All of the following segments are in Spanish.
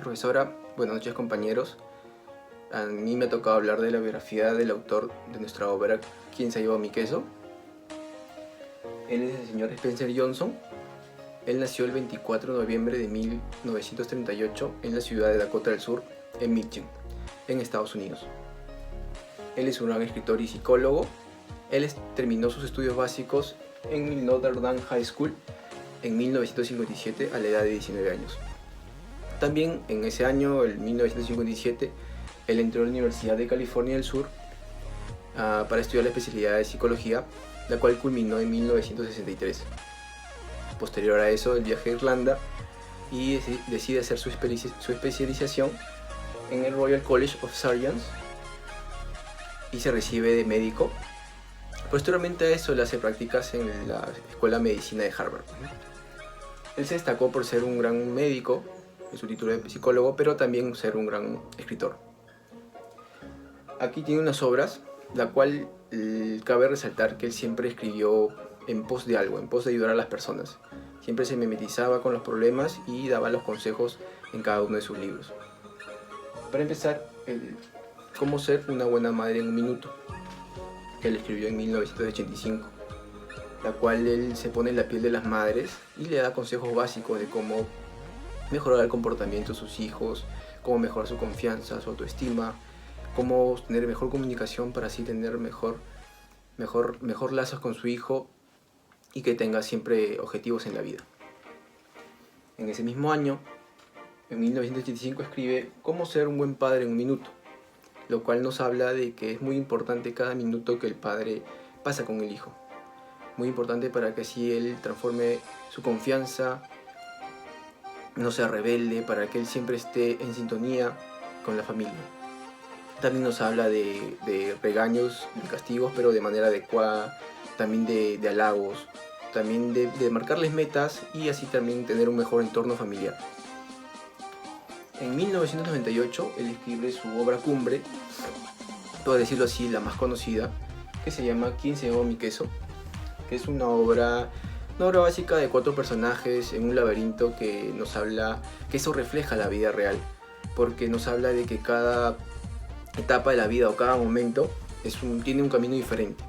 profesora, buenas noches compañeros. A mí me ha tocado hablar de la biografía del autor de nuestra obra ¿Quién se llevó mi queso? Él es el señor Spencer Johnson. Él nació el 24 de noviembre de 1938 en la ciudad de Dakota del Sur, en Michigan, en Estados Unidos. Él es un gran escritor y psicólogo. Él terminó sus estudios básicos en el Notre Dame High School en 1957 a la edad de 19 años. También en ese año, el 1957, él entró a la Universidad de California del Sur para estudiar la especialidad de psicología, la cual culminó en 1963. Posterior a eso, él viaja a Irlanda y decide hacer su especialización en el Royal College of Surgeons y se recibe de médico. Posteriormente a eso, él hace prácticas en la Escuela de Medicina de Harvard. Él se destacó por ser un gran médico en su título de psicólogo, pero también ser un gran escritor. Aquí tiene unas obras, la cual cabe resaltar que él siempre escribió en pos de algo, en pos de ayudar a las personas. Siempre se mimetizaba con los problemas y daba los consejos en cada uno de sus libros. Para empezar, Cómo ser una buena madre en un minuto, que él escribió en 1985, la cual él se pone en la piel de las madres y le da consejos básicos de cómo mejorar el comportamiento de sus hijos, cómo mejorar su confianza, su autoestima, cómo tener mejor comunicación para así tener mejor lazos con su hijo y que tenga siempre objetivos en la vida. En ese mismo año, en 1985, escribe Cómo ser un buen padre en un minuto, lo cual nos habla de que es muy importante cada minuto que el padre pasa con el hijo. Muy importante para que así él transforme su confianza, no sea rebelde, para que él siempre esté en sintonía con la familia. También nos habla de regaños, de castigos, pero de manera adecuada, también de halagos, también de marcarles metas y así también tener un mejor entorno familiar. En 1998 él escribe su obra cumbre, por decirlo así, la más conocida, que se llama ¿Quién se llevó mi queso?, que es una obra básica de 4 personajes en un laberinto que nos habla, que eso refleja la vida real, porque nos habla de que cada etapa de la vida o cada momento tiene un camino diferente,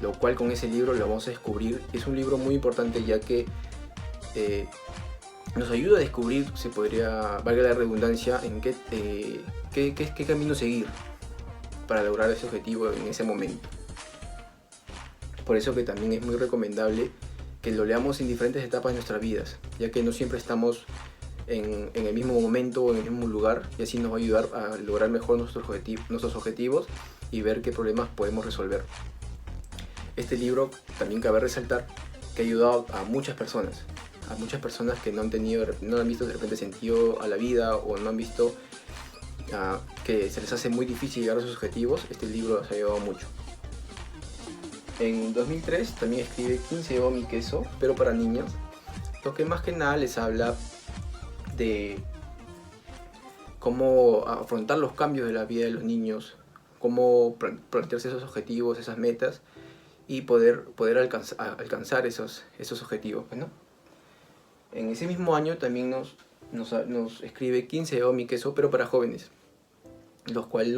lo cual con ese libro lo vamos a descubrir. Es un libro muy importante ya que nos ayuda a descubrir, valga la redundancia, en qué camino seguir para lograr ese objetivo en ese momento. Por eso que también es muy recomendable que lo leamos en diferentes etapas de nuestras vidas, ya que no siempre estamos en el mismo momento o en el mismo lugar, y así nos va a ayudar a lograr mejor nuestros objetivos y ver qué problemas podemos resolver. Este libro también cabe resaltar que ha ayudado a muchas personas que no han visto de repente sentido a la vida o no han visto que se les hace muy difícil llegar a sus objetivos. Este libro les ha ayudado mucho. En 2003 también escribe ¿Quién se llevó mi queso?, pero para niños, lo que más que nada les habla de cómo afrontar los cambios de la vida de los niños, cómo plantearse esos objetivos, esas metas y poder alcanzar esos objetivos, ¿no? En ese mismo año también nos escribe ¿Quién se llevó mi queso?, pero para jóvenes, los cuales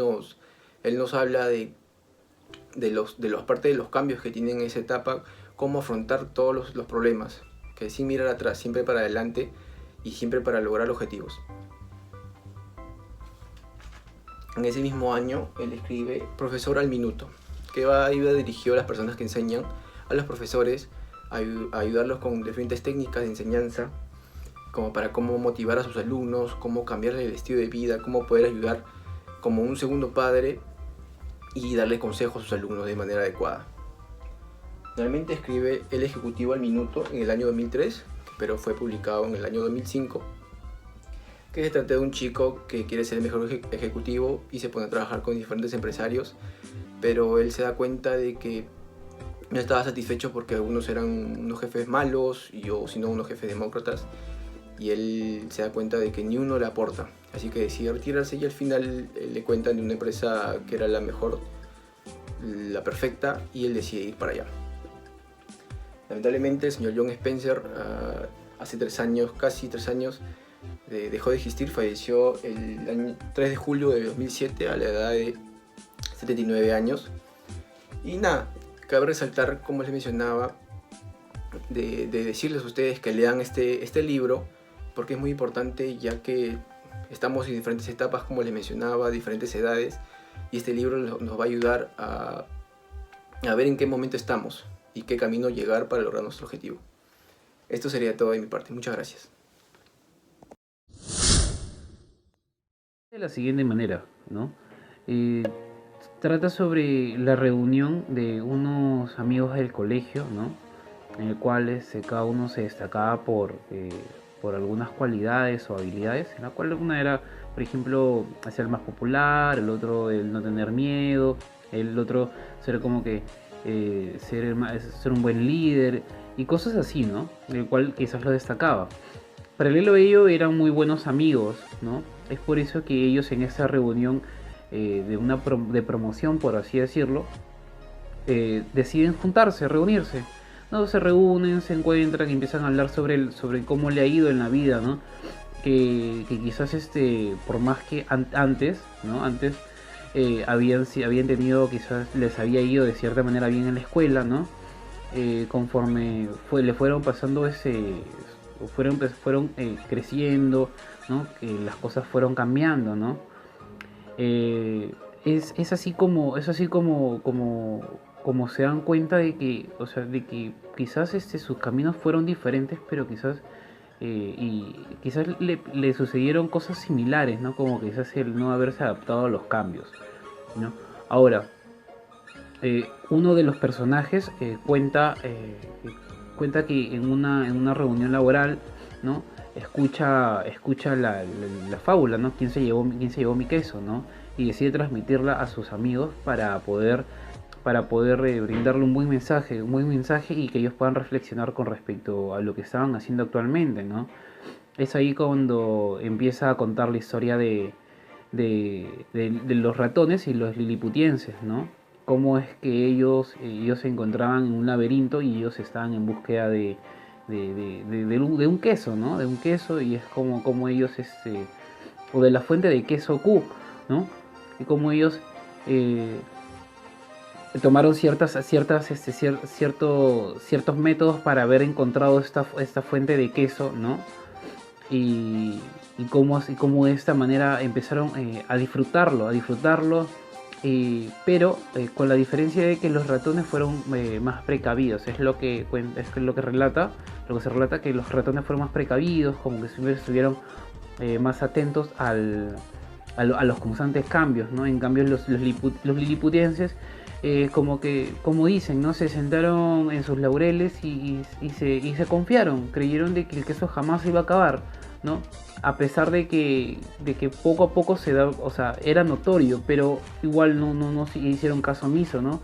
él nos habla de parte de los cambios que tienen en esa etapa, cómo afrontar todos los problemas, que sin mirar atrás, siempre para adelante y siempre para lograr objetivos. En ese mismo año él escribe Profesor al minuto, que va dirigido a las personas que enseñan, a los profesores, a ayudarlos con diferentes técnicas de enseñanza, como para cómo motivar a sus alumnos, cómo cambiarle el estilo de vida, cómo poder ayudar como un segundo padre y darle consejos a sus alumnos de manera adecuada. Finalmente escribe El Ejecutivo al minuto en el año 2003, pero fue publicado en el año 2005, que se trata de un chico que quiere ser el mejor ejecutivo y se pone a trabajar con diferentes empresarios, pero él se da cuenta de que no estaba satisfecho porque algunos eran unos jefes malos sino unos jefes demócratas, y él se da cuenta de que ni uno le aporta, así que decide retirarse y al final le cuentan de una empresa que era la mejor, la perfecta, y él decide ir para allá. Lamentablemente el señor John Spencer hace casi 3 años dejó de existir, falleció el año 3 de julio de 2007 a la edad de 79 años. Y nada, cabe resaltar, como les mencionaba, de decirles a ustedes que lean este libro, porque es muy importante, ya que estamos en diferentes etapas, como les mencionaba, diferentes edades, y este libro nos va a ayudar a ver en qué momento estamos y qué camino llegar para lograr nuestro objetivo. Esto sería todo de mi parte. Muchas gracias. De la siguiente manera, ¿no? Eh, Trata sobre la reunión de unos amigos del colegio, ¿no? En el cual cada uno se destacaba por algunas cualidades o habilidades, en la cual una era, por ejemplo, ser más popular, el otro el no tener miedo, el otro ser como que ser un buen líder y cosas así, ¿no? El cual quizás lo destacaba. Paralelo a ello eran muy buenos amigos, ¿no? Es por eso que ellos en esa reunión de promoción, por así decirlo, deciden juntarse, reunirse. ¿No? Se reúnen, se encuentran y empiezan a hablar sobre cómo le ha ido en la vida, ¿no? Que quizás por más que antes, ¿no? Antes habían tenido, quizás les había ido de cierta manera bien en la escuela, ¿no? Conforme le fueron pasando fueron creciendo, ¿no? Que las cosas fueron cambiando, ¿no? Es así como se dan cuenta de que, o sea, de que quizás sus caminos fueron diferentes, pero y quizás le sucedieron cosas similares, ¿no? Como quizás el no haberse adaptado a los cambios, ¿no? Ahora, uno de los personajes cuenta que en una reunión laboral, ¿no? Escucha la fábula, ¿no? Quién se llevó mi queso, ¿no? Y decide transmitirla a sus amigos para poder brindarle un buen mensaje y que ellos puedan reflexionar con respecto a lo que estaban haciendo actualmente, ¿no? Es ahí cuando empieza a contar la historia de los ratones y los liliputienses, ¿no? Cómo es que ellos se encontraban en un laberinto y ellos estaban en búsqueda de un queso, ¿no? De un queso, y es como ellos, o de la fuente de queso Q, ¿no? Y como ellos tomaron ciertos métodos para haber encontrado esta fuente de queso, ¿no? Y cómo de esta manera empezaron a disfrutarlo, pero con la diferencia de que los ratones fueron más precavidos. Es lo que se relata, que los ratones fueron más precavidos, como que siempre estuvieron más atentos a los constantes cambios, ¿no? En cambio los liliputienses, como dicen, ¿no? Se sentaron en sus laureles y se confiaron, creyeron de que el queso jamás se iba a acabar, ¿no? A pesar de que poco a poco o sea, era notorio, pero igual no hicieron caso omiso, ¿no?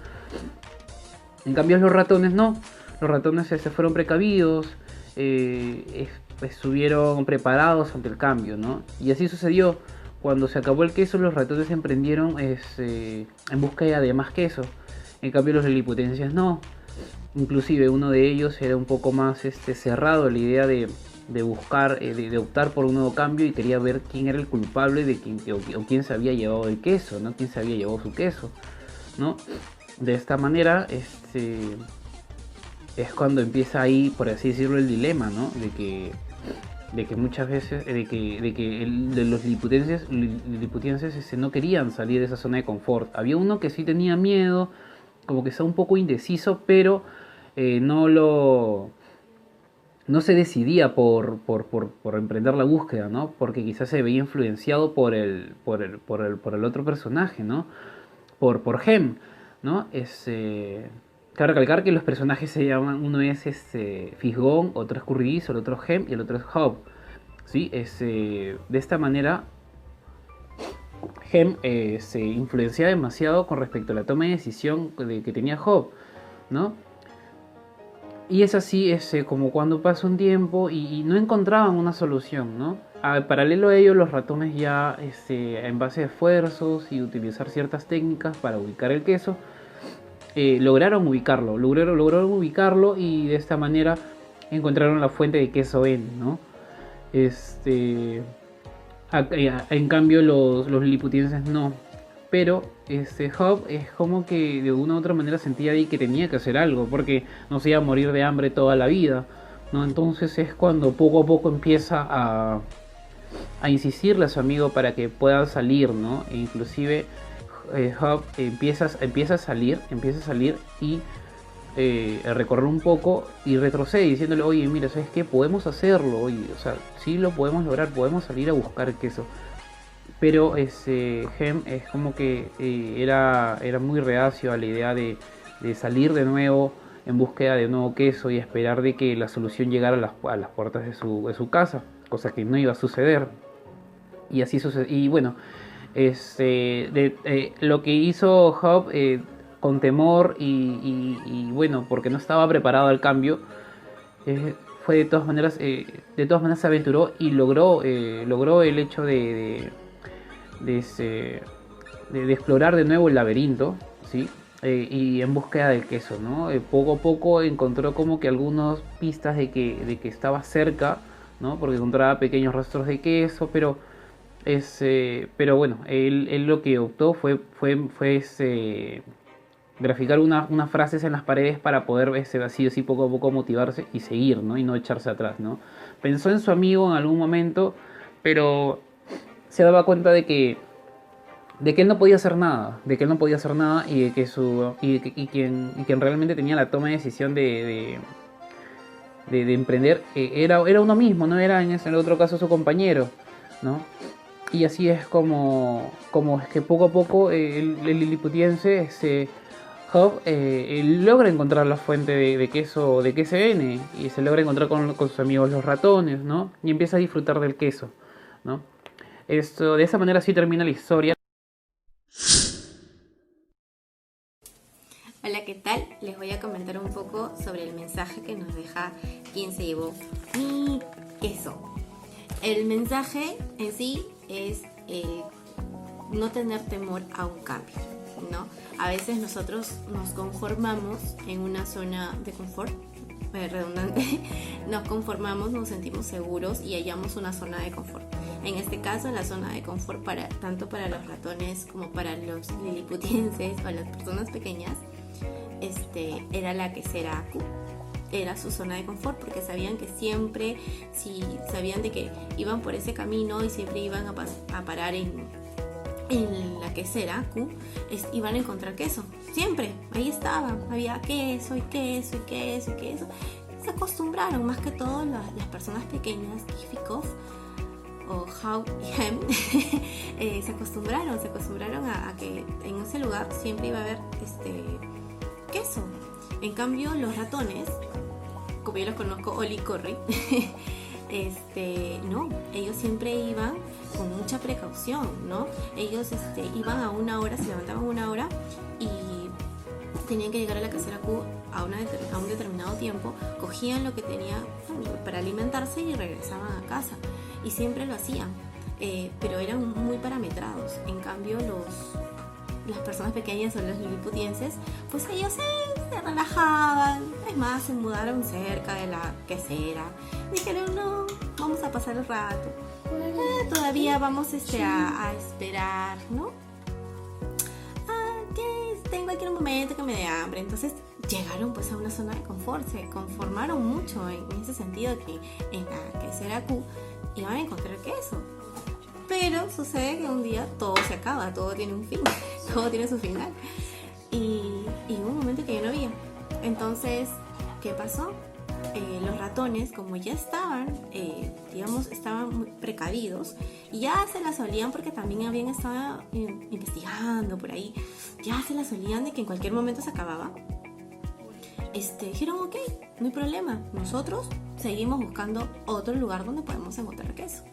En cambio los ratones no, los ratones se fueron precavidos, estuvieron preparados ante el cambio, ¿no? Y así sucedió. Cuando se acabó el queso, los ratones emprendieron en búsqueda de más queso. En cambio los liliputenses no. Inclusive uno de ellos era un poco más cerrado a la idea de buscar, de optar por un nuevo cambio, y quería ver quién era el culpable de quién se había llevado el queso, ¿no? Quién se había llevado su queso, ¿no? De esta manera, es cuando empieza ahí, por así decirlo, el dilema, ¿no? De que muchas veces, de los liliputienses no querían salir de esa zona de confort. Había uno que sí tenía miedo, como que estaba un poco indeciso, pero no se decidía por emprender la búsqueda, ¿no? Porque quizás se veía influenciado por el otro personaje, ¿no? Por Hem, ¿no? Cabe recalcar que los personajes se llaman, uno es Fisgón, otro es Curridizo, el otro es Hem y el otro es Hob, ¿sí? De esta manera, Hem se influencia demasiado con respecto a la toma de decisión que tenía Hob, ¿no? Y es así, como cuando pasa un tiempo y no encontraban una solución, ¿no? Paralelo a ello, los ratones ya, en base a esfuerzos y utilizar ciertas técnicas para ubicar el queso, lograron ubicarlo y de esta manera encontraron la fuente de queso N, ¿no? En cambio los liliputienses no. Pero Hope es como que de una u otra manera sentía ahí que tenía que hacer algo, porque no se iba a morir de hambre toda la vida, ¿no? Entonces es cuando poco a poco empieza a insistirle a su amigo para que pueda salir, ¿no? E inclusive Hope empieza a salir y recorrer un poco y retrocede diciéndole, oye, mira, ¿sabes qué? Podemos hacerlo, oye, o sea, sí lo podemos lograr, podemos salir a buscar queso. Pero Hem es como que era muy reacio a la idea de salir de nuevo en búsqueda de nuevo queso y esperar de que la solución llegara a las puertas de su casa, cosa que no iba a suceder. Y así sucede. Y bueno, lo que hizo Hope con temor y bueno, porque no estaba preparado al cambio, fue de todas maneras se aventuró y logró el hecho de explorar de nuevo el laberinto, ¿sí? Y en búsqueda del queso, ¿no? Poco a poco encontró como que algunas pistas de que estaba cerca, ¿no? Porque encontraba pequeños rastros de queso, pero bueno, él lo que optó fue graficar unas frases en las paredes para poder así poco a poco motivarse y seguir, ¿no? Y no echarse atrás, ¿no? Pensó en su amigo en algún momento, pero se daba cuenta de que él no podía hacer nada, y de que quien realmente tenía la toma de decisión de emprender era uno mismo, no era en el otro caso su compañero, ¿no? Y así es como es que poco a poco el liliputiense Hope él logra encontrar la fuente de queso de KSN y se logra encontrar con sus amigos los ratones, ¿no? Y empieza a disfrutar del queso, ¿no? De esa manera sí termina la historia. Hola, ¿qué tal? Les voy a comentar un poco sobre el mensaje que nos deja quien se llevó mi queso. El mensaje en sí es no tener temor a un cambio, ¿no? A veces nosotros nos conformamos en una zona de confort, redundante, nos conformamos, nos sentimos seguros y hallamos una zona de confort. En este caso, la zona de confort tanto para los ratones como para los liliputienses o las personas pequeñas, era la quesera Q. Era su zona de confort porque sabían que siempre, si sabían de que iban por ese camino y siempre iban a parar en la quesera Q, iban a encontrar queso. Siempre, ahí estaba, había queso y queso y queso y queso. Se acostumbraron, más que todo las personas pequeñas, Kifikov o How y Hem, se acostumbraron a que en ese lugar siempre iba a haber queso. En cambio, los ratones, como yo los conozco, Oli Corri, no, ellos siempre iban con mucha precaución, ¿no? Ellos iban a una hora, se levantaban a una hora y tenían que llegar a la casera Q a un determinado tiempo, cogían lo que tenían para alimentarse y regresaban a casa. Y siempre lo hacían, pero eran muy parametrados. En cambio, las personas pequeñas o los liliputienses, pues ellos se relajaban. Es más, se mudaron cerca de la quesera. Dijeron, no, vamos a pasar el rato. Todavía vamos a esperar, ¿no? Que tengo aquí un momento que me dé hambre. Entonces llegaron pues a una zona de confort. Se conformaron mucho en ese sentido, que en la quesera Q iban a encontrar queso. Pero sucede que un día todo se acaba, todo tiene un fin, todo tiene su final. Y hubo un momento que ya no había. Entonces, ¿qué pasó? Los ratones, como ya estaban, estaban muy precavidos y ya se las olían porque también habían estado investigando por ahí. Ya se las olían de que en cualquier momento se acababa. Dijeron, ok, no hay problema. Nosotros seguimos buscando otro lugar donde podemos encontrar queso.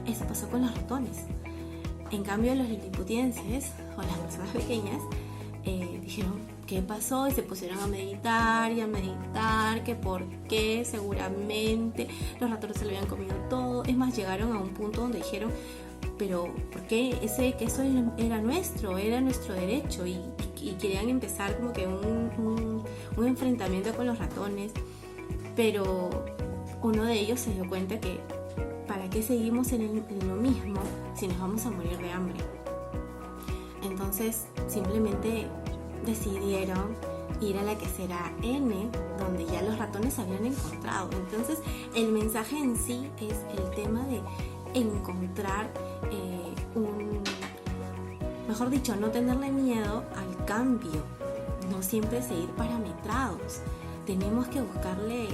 Eso pasó con los ratones. En cambio, los liliputienses o las personas pequeñas dijeron, ¿qué pasó? Y se pusieron a meditar y a meditar, que por qué seguramente los ratones se lo habían comido todo. Es más, llegaron a un punto donde dijeron, pero ¿por qué ese queso era nuestro derecho? Y querían empezar como que un enfrentamiento con los ratones, pero uno de ellos se dio cuenta que para qué seguimos en lo mismo si nos vamos a morir de hambre? Entonces simplemente decidieron ir a la quesera N, donde ya los ratones se habían encontrado. Entonces el mensaje en sí es el tema de encontrar mejor dicho, no tenerle miedo al cambio, no siempre seguir parametrados. Tenemos que buscarle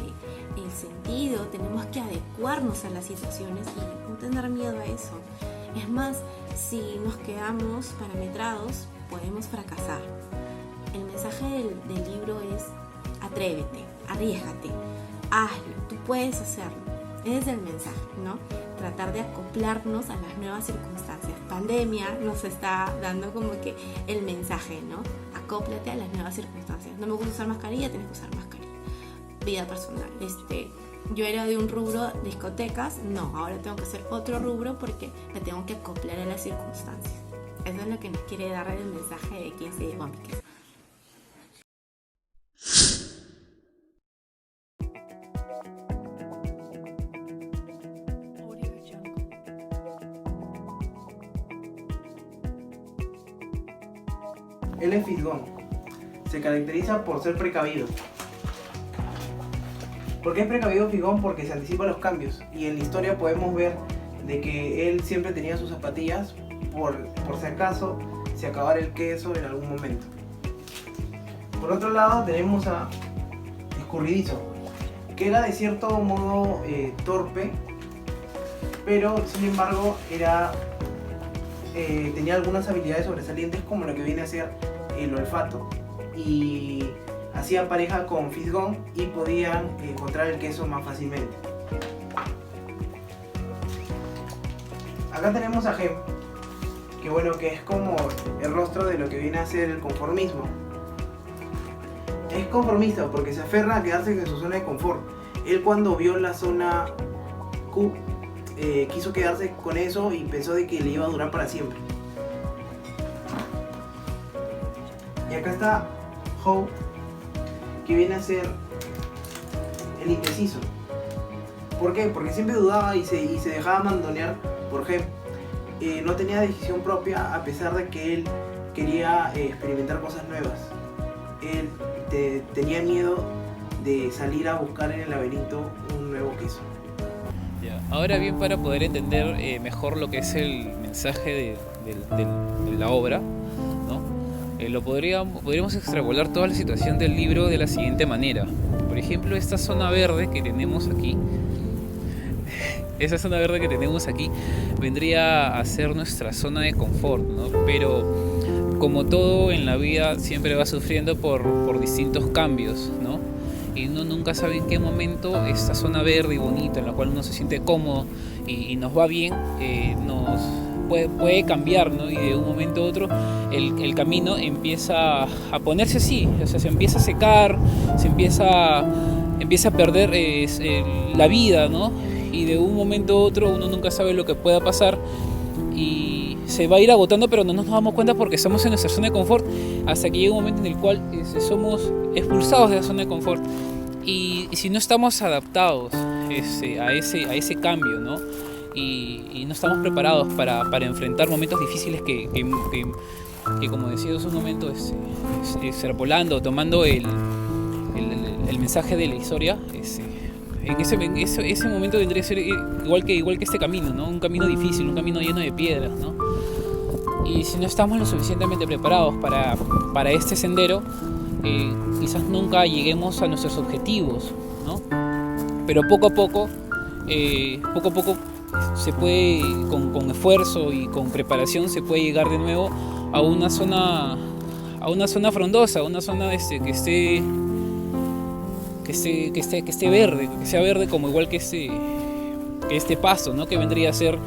el sentido, tenemos que adecuarnos a las situaciones y no tener miedo a eso. Es más, si nos quedamos parametrados, podemos fracasar. El mensaje del libro es: atrévete, arriésgate, hazlo, tú puedes hacerlo. Ese es el mensaje, ¿no? Tratar de acoplarnos a las nuevas circunstancias. Pandemia nos está dando como que el mensaje, ¿no? Acóplate a las nuevas circunstancias. No me gusta usar mascarilla, tienes que usar mascarilla. Vida personal. Yo era de un rubro discotecas, no, ahora tengo que hacer otro rubro porque me tengo que acoplar a las circunstancias. Eso es lo que nos quiere dar el mensaje de Quién se llevó mi queso. Él es fisgón. Se caracteriza por ser precavido. ¿Por qué es precavido fisgón? Porque se anticipa a los cambios. Y en la historia podemos ver de que él siempre tenía sus zapatillas por si acaso se acabara el queso en algún momento. Por otro lado tenemos a Escurridizo, que era de cierto modo torpe, pero sin embargo tenía algunas habilidades sobresalientes, como lo que viene a ser el olfato, y hacía pareja con Fisgón y podían encontrar el queso más fácilmente. Acá tenemos a Gem, que es como el rostro de lo que viene a ser el conformismo. Es conformista porque se aferra a quedarse en su zona de confort. Él, cuando vio la zona Q, quiso quedarse con eso y pensó de que le iba a durar para siempre. Y acá está Howe, que viene a ser el indeciso. ¿Por qué? Porque siempre dudaba y se dejaba mandonear por Gem. No tenía decisión propia, a pesar de que él quería experimentar cosas nuevas. Él tenía miedo de salir a buscar en el laberinto un nuevo queso. Ahora bien, para poder entender mejor lo que es el mensaje de la obra, ¿no? Podríamos extrapolar toda la situación del libro de la siguiente manera. Por ejemplo, esta zona verde que tenemos aquí, vendría a ser nuestra zona de confort, ¿no? Pero como todo en la vida, siempre va sufriendo por distintos cambios, ¿no? Y uno nunca sabe en qué momento esta zona verde y bonita, en la cual uno se siente cómodo y nos va bien, nos puede cambiar, ¿no? Y de un momento a otro el camino empieza a ponerse así, o sea, se empieza a secar, se empieza a perder la vida, ¿no? Y de un momento a otro uno nunca sabe lo que pueda pasar y se va a ir agotando, pero no nos damos cuenta porque estamos en nuestra zona de confort hasta que llega un momento en el cual somos expulsados de la zona de confort y si no estamos adaptados a ese cambio, ¿no? Y no estamos preparados para enfrentar momentos difíciles que como decía hace un momento, extrapolando, tomando el mensaje de la historia, en ese momento tendría que ser igual que este camino, ¿no? Un camino difícil, un camino lleno de piedras, ¿no? Y si no estamos lo suficientemente preparados para este sendero, quizás nunca lleguemos a nuestros objetivos, ¿no? Pero poco a poco se puede, con esfuerzo y con preparación, se puede llegar de nuevo a una zona frondosa, a una zona que esté verde, que sea verde como igual que este paso, ¿no? Que vendría a ser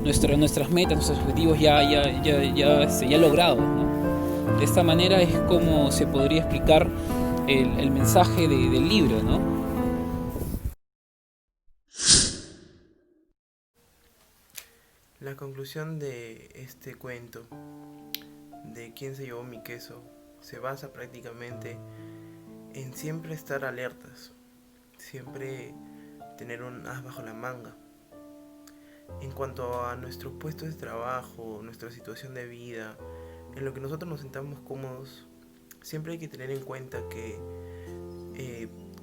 nuestras metas, nuestros objetivos ya logrados, ¿no? De esta manera es como se podría explicar el mensaje del libro, ¿no? La conclusión de este cuento de Quién se llevó mi queso se basa prácticamente en siempre estar alertas, siempre tener un as bajo la manga. En cuanto a nuestros puestos de trabajo, nuestra situación de vida, en lo que nosotros nos sintamos cómodos, siempre hay que tener en cuenta que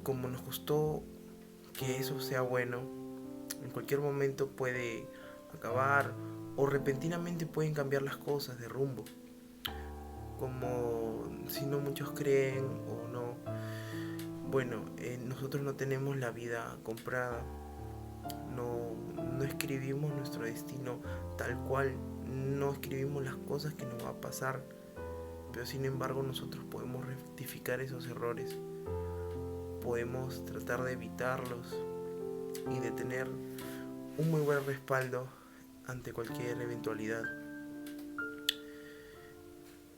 como nos costó que eso sea bueno, en cualquier momento puede acabar o repentinamente pueden cambiar las cosas de rumbo. Como si no muchos creen o no. Bueno, nosotros no tenemos la vida comprada. No escribimos nuestro destino tal cual. No escribimos las cosas que nos va a pasar. Pero sin embargo nosotros podemos rectificar esos errores. Podemos tratar de evitarlos y de tener un muy buen respaldo ante cualquier eventualidad.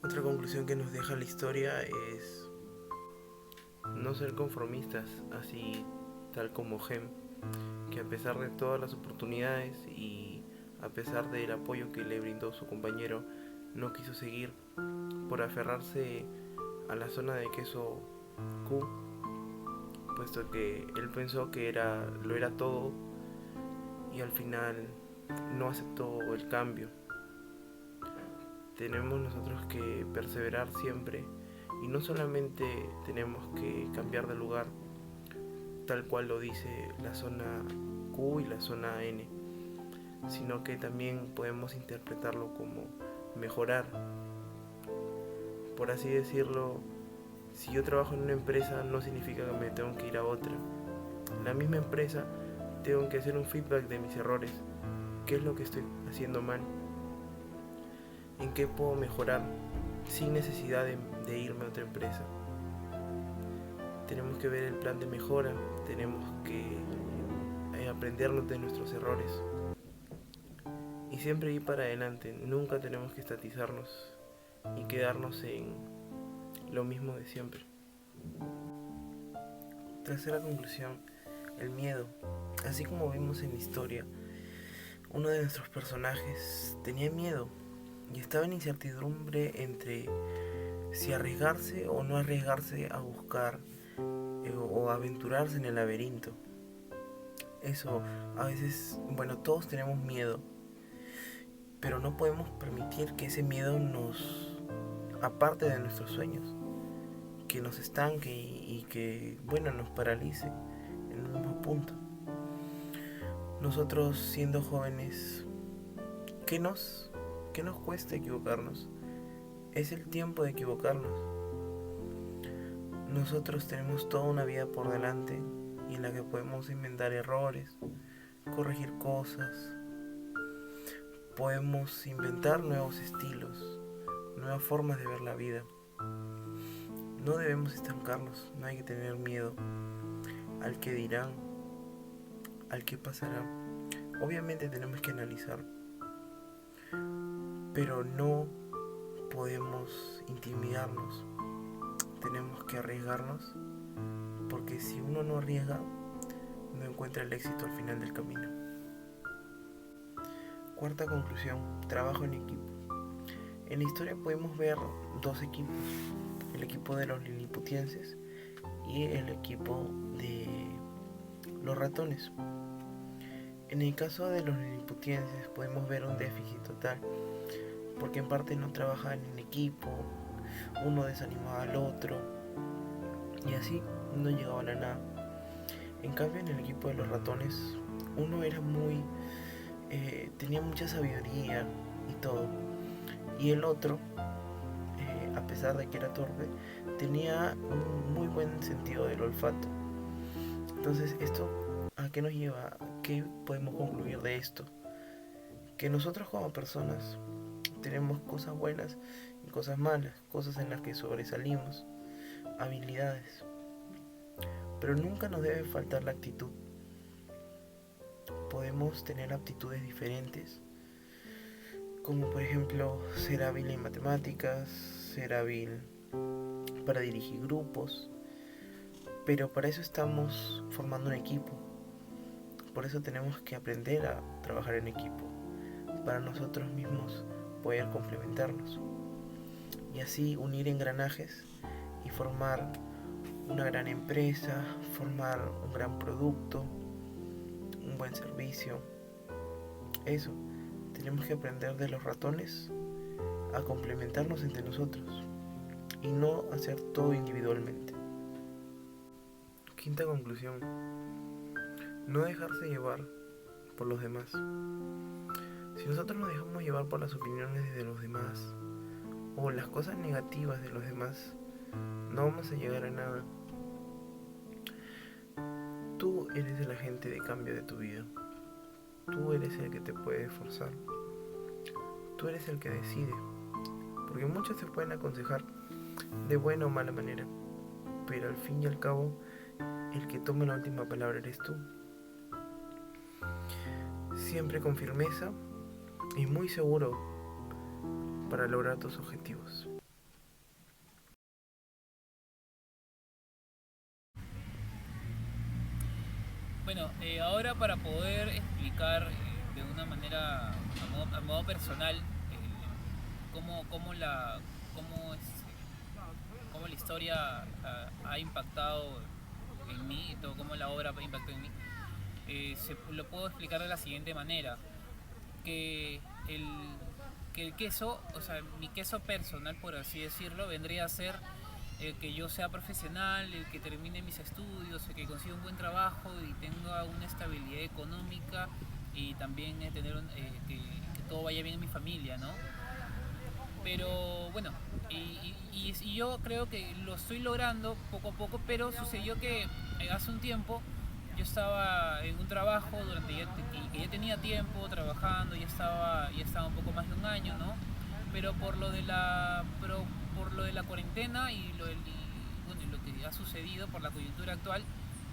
Otra conclusión que nos deja la historia es no ser conformistas, así tal como Gem, que a pesar de todas las oportunidades y a pesar del apoyo que le brindó su compañero, no quiso seguir por aferrarse a la zona de queso Q, puesto que él pensó que lo era todo y al final no aceptó el cambio. Tenemos nosotros que perseverar siempre y no solamente tenemos que cambiar de lugar tal cual lo dice la zona Q y la zona N, sino que también podemos interpretarlo como mejorar. Por así decirlo, si yo trabajo en una empresa no significa que me tengo que ir a otra. En la misma empresa tengo que hacer un feedback de mis errores. ¿Qué es lo que estoy haciendo mal? ¿En qué puedo mejorar sin necesidad de irme a otra empresa? Tenemos que ver el plan de mejora, tenemos que aprendernos de nuestros errores y siempre ir para adelante. Nunca tenemos que estatizarnos y quedarnos en lo mismo de siempre. Tercera conclusión, el miedo. Así como vimos en la historia, uno de nuestros personajes tenía miedo y estaba en incertidumbre entre si arriesgarse o no arriesgarse a buscar o aventurarse en el laberinto. Eso, a veces, bueno, todos tenemos miedo, pero no podemos permitir que ese miedo nos aparte de nuestros sueños, que nos estanque y que, bueno, nos paralice en un mismo punto. Nosotros siendo jóvenes, ¿qué nos cuesta equivocarnos? Es el tiempo de equivocarnos. Nosotros tenemos toda una vida por delante y en la que podemos inventar errores, corregir cosas, podemos inventar nuevos estilos, nuevas formas de ver la vida. No debemos estancarnos, no hay que tener miedo al que dirán, al que pasará. Obviamente tenemos que analizar, pero no podemos intimidarnos. Tenemos que arriesgarnos, porque si uno no arriesga, no encuentra el éxito al final del camino. Cuarta conclusión, trabajo en equipo. En la historia podemos ver dos equipos, el equipo de los liliputienses y el equipo de los ratones. En el caso de los liliputienses podemos ver un déficit total, porque en parte no trabajaban en equipo, uno desanimaba al otro y así no llegaban a nada. En cambio en el equipo de los ratones uno era tenía mucha sabiduría y todo, y el otro, a pesar de que era torpe, tenía un muy buen sentido del olfato. Entonces, ¿esto a qué nos lleva? ¿Qué podemos concluir de esto? Que nosotros como personas tenemos cosas buenas y cosas malas, cosas en las que sobresalimos, habilidades, pero nunca nos debe faltar la actitud. Podemos tener aptitudes diferentes, como por ejemplo ser hábil en matemáticas, ser hábil para dirigir grupos, pero para eso estamos formando un equipo. Por eso tenemos que aprender a trabajar en equipo, para nosotros mismos poder complementarnos y así unir engranajes y formar una gran empresa, formar un gran producto un buen servicio. Eso, tenemos que aprender de los ratones a complementarnos entre nosotros y no hacer todo individualmente. Quinta conclusión: no dejarse llevar por los demás. Si nosotros nos dejamos llevar por las opiniones de los demás o las cosas negativas de los demás, no vamos a llegar a nada. Tú eres el agente de cambio de tu vida. Tú eres el que te puede esforzar. Tú eres el que decide. Porque muchos se pueden aconsejar de buena o mala manera, pero al fin y al cabo, el que toma la última palabra eres tú. Siempre con firmeza y muy seguro para lograr tus objetivos. Bueno, ahora para poder explicar de una manera a modo personal cómo la historia ha impactado en mí y todo cómo la obra ha impactado en mí, lo puedo explicar de la siguiente manera: que el queso, o sea, mi queso personal, por así decirlo, vendría a ser el que yo sea profesional, el que termine mis estudios, el que consiga un buen trabajo y tenga una estabilidad económica, y también tener que todo vaya bien en mi familia, ¿no? Pero bueno, y yo creo que lo estoy logrando poco a poco, pero sucedió que hace un tiempo yo estaba en un trabajo que ya tenía tiempo trabajando, ya estaba un poco más de un año, ¿no? Pero por lo de la cuarentena y lo que ha sucedido por la coyuntura actual,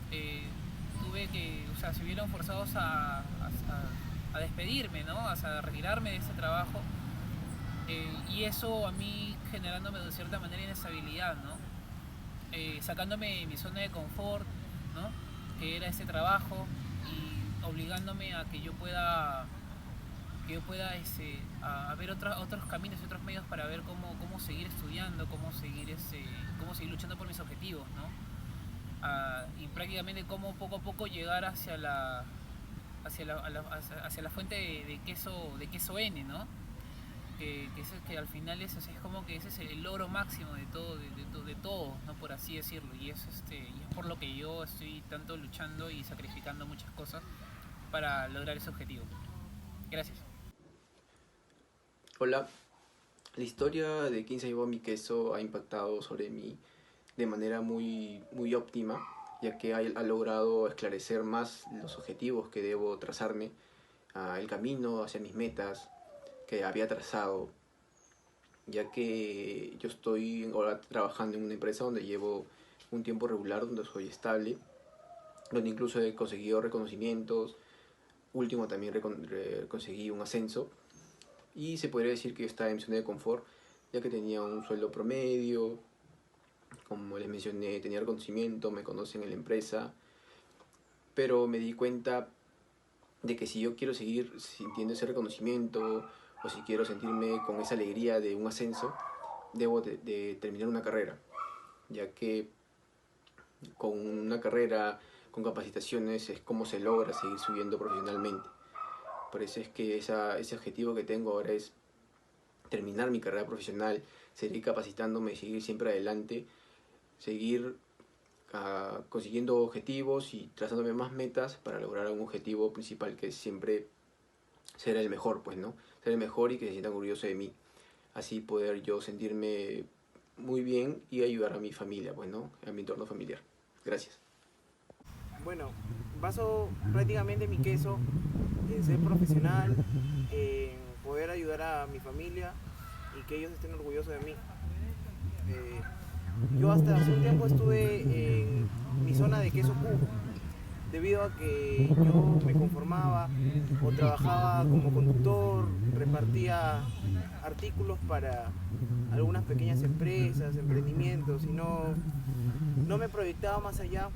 tuve que, o sea, se vieron forzados a despedirme, ¿no? A retirarme de ese trabajo, y eso a mí generándome de cierta manera inestabilidad, ¿no? Sacándome de mi zona de confort, ¿no? Que era ese trabajo, y obligándome a que yo pueda a ver otros caminos y otros medios para ver cómo seguir estudiando, cómo seguir luchando por mis objetivos, ¿no? Y prácticamente cómo poco a poco llegar hacia la fuente de queso N, ¿no? Que al final es como que ese es el logro máximo de todo, ¿no? Por así decirlo, y es por lo que yo estoy tanto luchando y sacrificando muchas cosas para lograr ese objetivo. Gracias. Hola, la historia de quién se llevó mi queso ha impactado sobre mí de manera muy, muy óptima, ya que ha logrado esclarecer más los objetivos que debo trazarme, el camino hacia mis metas que había trazado, ya que yo estoy ahora trabajando en una empresa donde llevo un tiempo regular, donde soy estable, donde incluso he conseguido reconocimientos. Último también conseguí un ascenso, y se podría decir que yo estaba en mi zona de confort, ya que tenía un sueldo promedio, como les mencioné, tenía reconocimiento, me conocen en la empresa, pero me di cuenta de que si yo quiero seguir sintiendo ese reconocimiento, o si quiero sentirme con esa alegría de un ascenso, debo de terminar una carrera, ya que con una carrera, con capacitaciones, es como se logra seguir subiendo profesionalmente. Por eso es que ese objetivo que tengo ahora es terminar mi carrera profesional, seguir capacitándome, seguir siempre adelante, seguir consiguiendo objetivos y trazándome más metas para lograr un objetivo principal, que es siempre ser el mejor, pues, ¿no? Ser el mejor y que se sientan orgullosos de mí. Así poder yo sentirme muy bien y ayudar a mi familia, pues, ¿no? A mi entorno familiar. Gracias. Bueno, baso prácticamente mi queso en ser profesional, en poder ayudar a mi familia y que ellos estén orgullosos de mí. Yo hasta hace un tiempo estuve en mi zona de queso Q, debido a que yo me conformaba o trabajaba como conductor, repartía artículos para algunas pequeñas empresas, emprendimientos, y no me proyectaba más allá.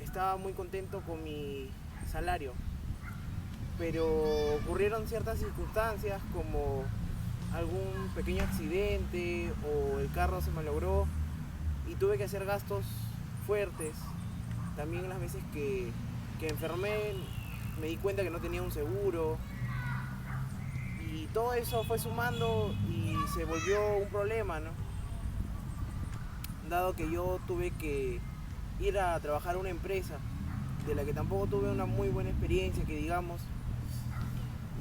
Estaba muy contento con mi salario, pero ocurrieron ciertas circunstancias como algún pequeño accidente o el carro se malogró y tuve que hacer gastos fuertes. También las veces que enfermé me di cuenta que no tenía un seguro. Y todo eso fue sumando y se volvió un problema, ¿no? Dado que yo tuve que ir a trabajar a una empresa de la que tampoco tuve una muy buena experiencia, que digamos.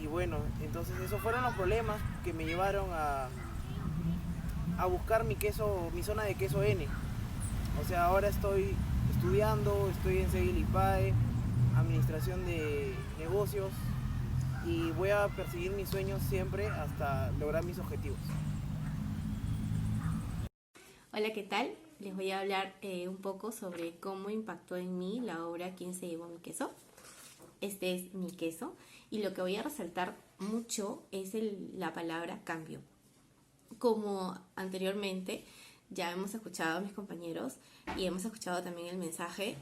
Y bueno, entonces esos fueron los problemas que me llevaron a buscar mi zona de queso N. O sea, ahora estoy estudiando, estoy en Seguil IPAE, administración de negocios, y voy a perseguir mis sueños siempre hasta lograr mis objetivos. Hola, ¿qué tal? Les voy a hablar un poco sobre cómo impactó en mí la obra ¿Quién se llevó mi queso? Este es mi queso, y lo que voy a resaltar mucho es la palabra cambio. Como anteriormente ya hemos escuchado a mis compañeros y hemos escuchado también el mensaje,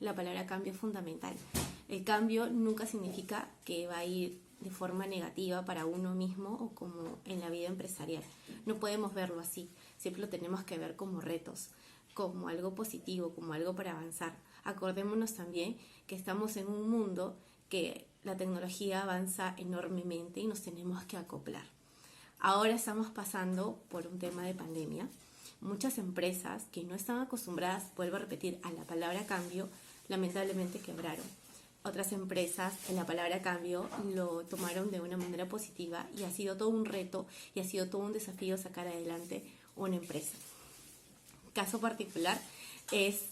la palabra cambio es fundamental. El cambio nunca significa que va a ir de forma negativa para uno mismo o como en la vida empresarial. No podemos verlo así, siempre lo tenemos que ver como retos, como algo positivo, como algo para avanzar. Acordémonos también que estamos en un mundo que la tecnología avanza enormemente y nos tenemos que acoplar. Ahora estamos pasando por un tema de pandemia. Muchas empresas que no están acostumbradas, vuelvo a repetir, a la palabra cambio, lamentablemente quebraron. Otras empresas en la palabra cambio lo tomaron de una manera positiva y ha sido todo un reto y ha sido todo un desafío sacar adelante una empresa. Caso particular es,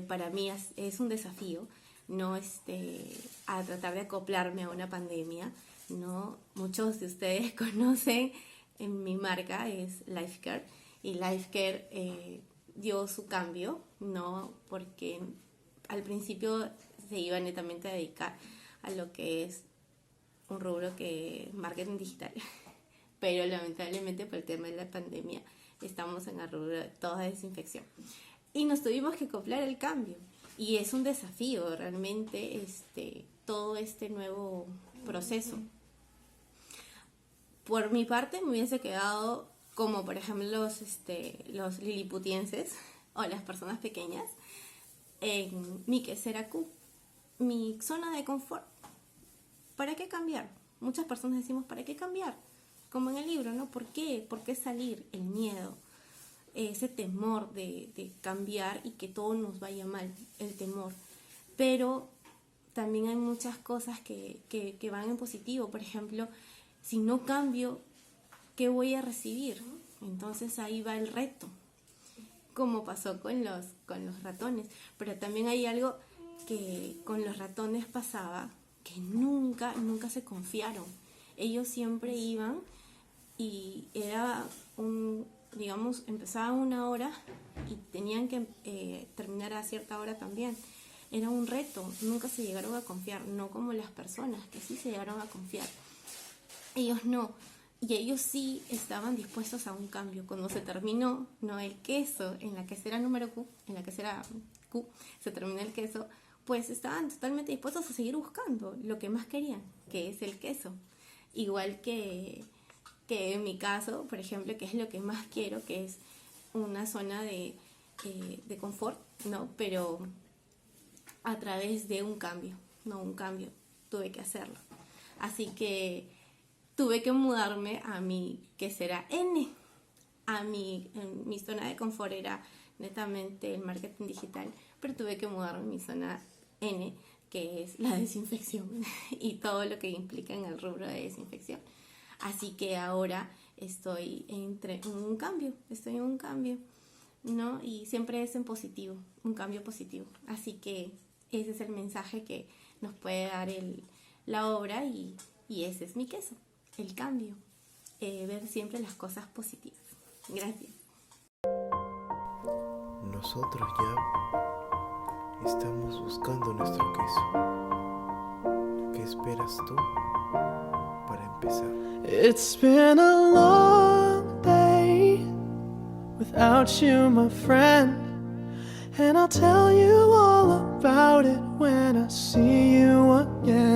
para mí es un desafío, no a tratar de acoplarme a una pandemia, ¿no? Muchos de ustedes conocen mi marca, es Lifecare, y Lifecare dio su cambio, ¿no? Porque al principio se iba netamente a dedicar a lo que es un rubro que marketing digital, pero lamentablemente por el tema de la pandemia estamos en el rubro de toda desinfección y nos tuvimos que acoplar al cambio, y es un desafío realmente todo este nuevo proceso. Por mi parte me hubiese quedado como por ejemplo los liliputienses o las personas pequeñas en mi quesera Q, mi zona de confort. ¿Para qué cambiar? Muchas personas decimos, ¿para qué cambiar? Como en el libro, ¿no? ¿Por qué? ¿Por qué salir? El miedo, ese temor de cambiar y que todo nos vaya mal, el temor. Pero también hay muchas cosas que van en positivo. Por ejemplo, si no cambio, ¿qué voy a recibir? Entonces ahí va el reto, como pasó con los ratones. Pero también hay algo que con los ratones pasaba, que nunca se confiaron. Ellos siempre iban y era empezaba una hora y tenían que terminar a cierta hora también. Era un reto, nunca se llegaron a confiar, no como las personas que sí se llegaron a confiar. Ellos no, y ellos sí estaban dispuestos a un cambio. Cuando se terminó, no el queso, en la quesera número Q, en la quesera Q, se terminó el queso, pues estaban totalmente dispuestos a seguir buscando lo que más querían, que es el queso. Igual que en mi caso, por ejemplo, que es lo que más quiero, que es una zona de confort, ¿no? Pero a través de un cambio, tuve que hacerlo. Así que tuve que mudarme a mi quesera N. Mi zona de confort era netamente el marketing digital, pero tuve que mudarme a mi zona N, que es la desinfección y todo lo que implica en el rubro de desinfección. Así que ahora estoy en un cambio, ¿no? Y siempre es en positivo, un cambio positivo. Así que ese es el mensaje que nos puede dar la obra y ese es mi queso, el cambio, ver siempre las cosas positivas. Gracias. Nosotros ya estamos buscando nuestro queso. ¿Qué esperas tú para empezar? It's been a long day without you, my friend, and I'll tell you all about it when I see you again.